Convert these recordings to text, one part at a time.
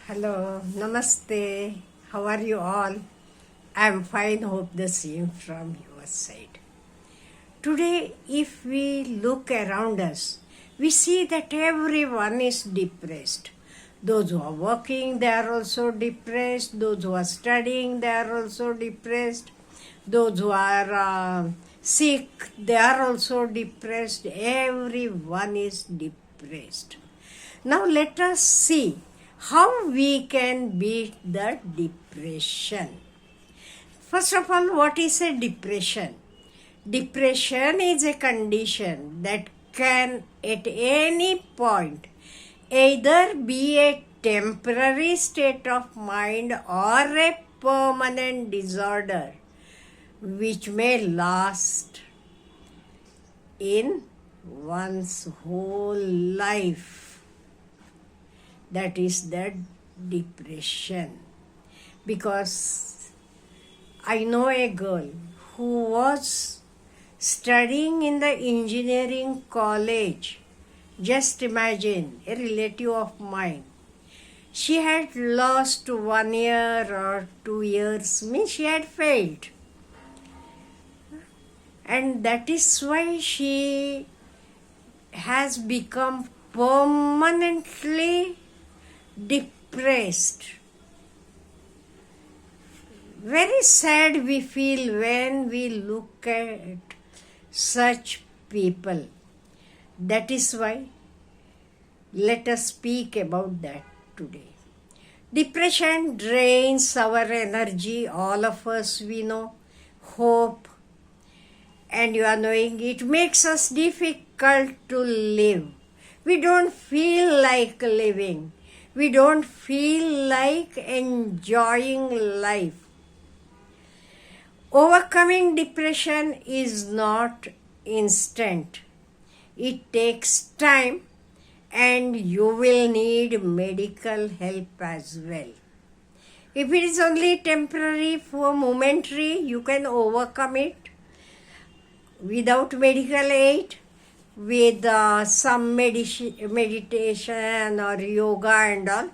Hello, namaste. How are you all? I'm fine, hope the same from your side. Today, if we look around us, we see that everyone is depressed. Those who are working, they are also depressed. Those who are studying, they are also depressed. Those who are sick, they are also depressed. Everyone is depressed. Now let us see how we can beat the depression. First of all, what is a depression? Depression is a condition that can at any point either be a temporary state of mind or a permanent disorder which may last in one's whole life. That is the depression. Because I know a girl who was studying in the engineering college. Just imagine, a relative of mine. She had lost 1 year or 2 years, means she had failed. And that is why she has become permanently depressed. Very sad we feel when we look at such people. That is why let us speak about that today. Depression drains our energy, all of us we know, hope, and you are knowing it makes us difficult to live. We don't feel like living. We don't feel like enjoying life. Overcoming depression is not instant. It takes time and you will need medical help as well. If it is only temporary for momentary, you can overcome it without medical aid, with some meditation or yoga and all.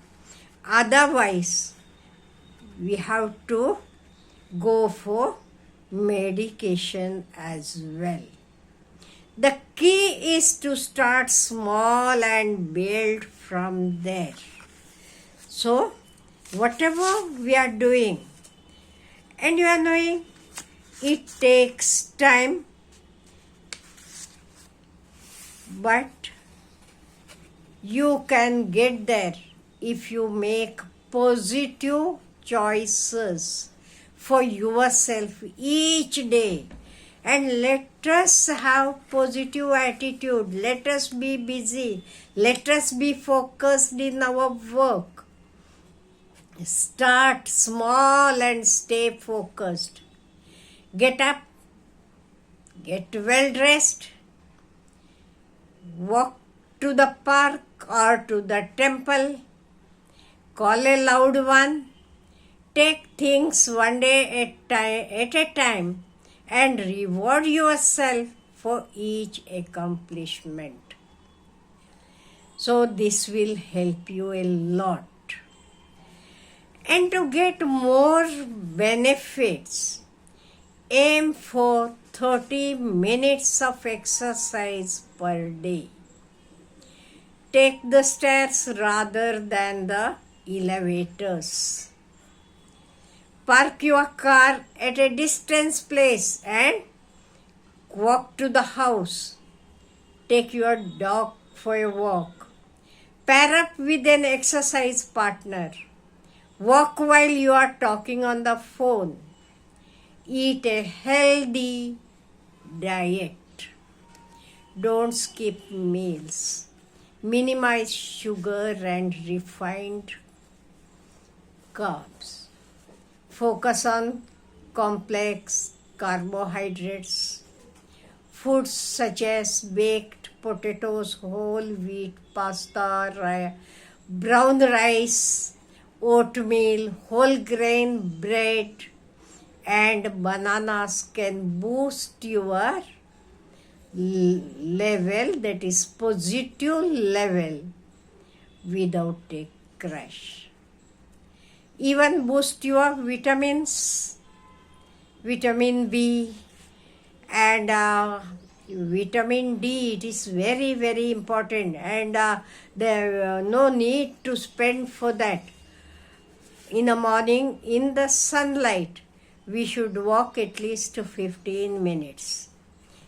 Otherwise, we have to go for medication as well. The key is to start small and build from there. So, whatever we are doing, and you are knowing, it takes time, but you can get there if you make positive choices for yourself each day. And let us have positive attitude. Let us be busy. Let us be focused in our work. Start small and stay focused. Get up. Get well dressed. Walk to the park or to the temple. Call a loved one. Take things one day at a time and reward yourself for each accomplishment. So this will help you a lot. And to get more benefits, aim for 30 minutes of exercise per day. Take the stairs rather than the elevators. Park your car at a distant place and walk to the house. Take your dog for a walk. Pair up with an exercise partner. Walk while you are talking on the phone. Eat a healthy diet. Don't skip meals. Minimize sugar and refined carbs. Focus on complex carbohydrates. Foods such as baked potatoes, whole wheat pasta, brown rice, oatmeal, whole grain bread, and bananas can boost your level, that is positive level, without a crash. even boost your vitamins, vitamin B and vitamin D. It is very, very important, and there no need to spend for that. In the morning, in the sunlight, we should walk at least 15 minutes.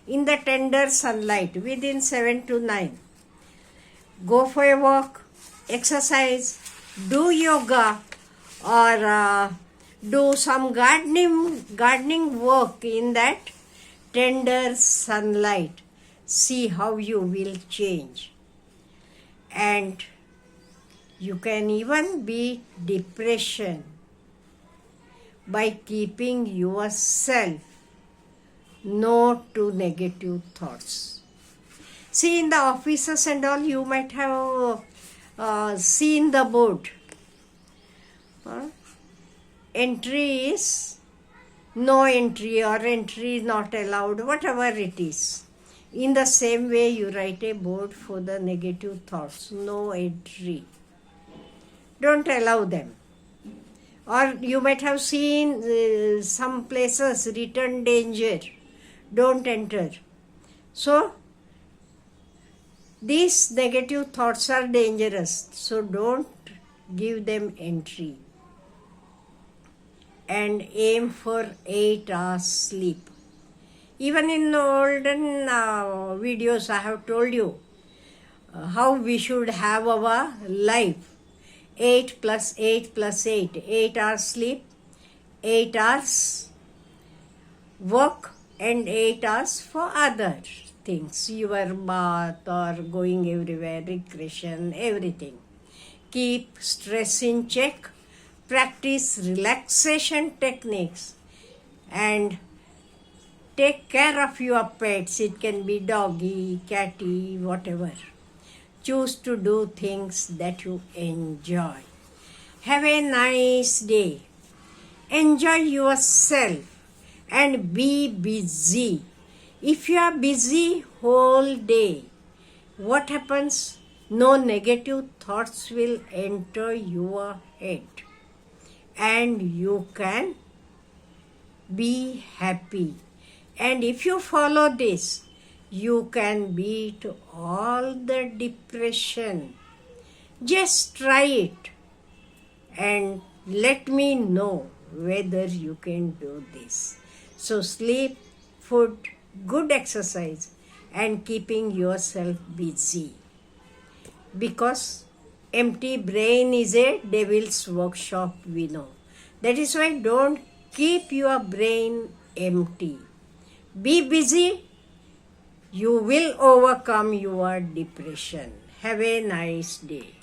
In the tender sunlight, within 7 to 9. Go for a walk, exercise, do yoga, or do some gardening work in that tender sunlight. See how you will change. And you can even beat depression by keeping yourself no to negative thoughts. See, in the offices and all, you might have seen the board. Entry is no entry, or entry is not allowed, whatever it is. In the same way, you write a board for the negative thoughts, no entry. Don't allow them. Or you might have seen some places written danger, don't enter. So, these negative thoughts are dangerous, so don't give them entry. And aim for 8 hours sleep. Even in olden videos, I have told you how we should have our life. 8 plus 8 plus 8. 8 hours sleep, 8 hours work, and 8 hours for other things. Your bath or going everywhere, recreation, everything. Keep stress in check. Practice relaxation techniques. And take care of your pets. It can be doggy, catty, whatever. Choose to do things that you enjoy. Have a nice day. Enjoy yourself and be busy. If you are busy whole day, what happens? No negative thoughts will enter your head, and you can be happy. And if you follow this, you can beat all the depression. Just try it and let me know whether you can do this. So sleep, food, good exercise, and keeping yourself busy. Because empty brain is a devil's workshop, we know. That is why don't keep your brain empty. Be busy. You will overcome your depression. Have a nice day.